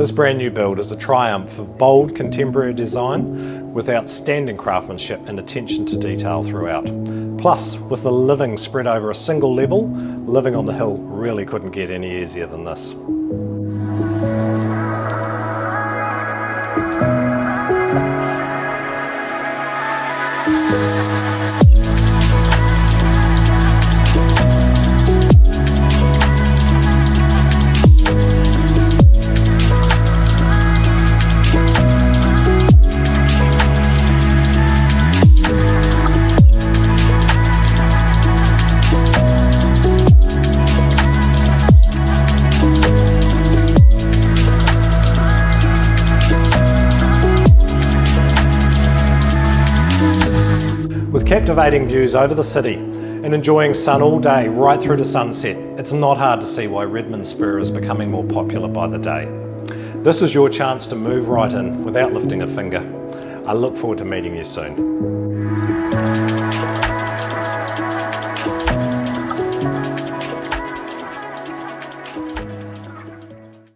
This brand new build is a triumph of bold contemporary design with outstanding craftsmanship and attention to detail throughout. Plus, with the living spread over a single level, living on the hill really couldn't get any easier than this. With captivating views over the city and enjoying sun all day right through to sunset, it's not hard to see why Redmond Spur is becoming more popular by the day. This is your chance to move right in without lifting a finger. I look forward to meeting you soon.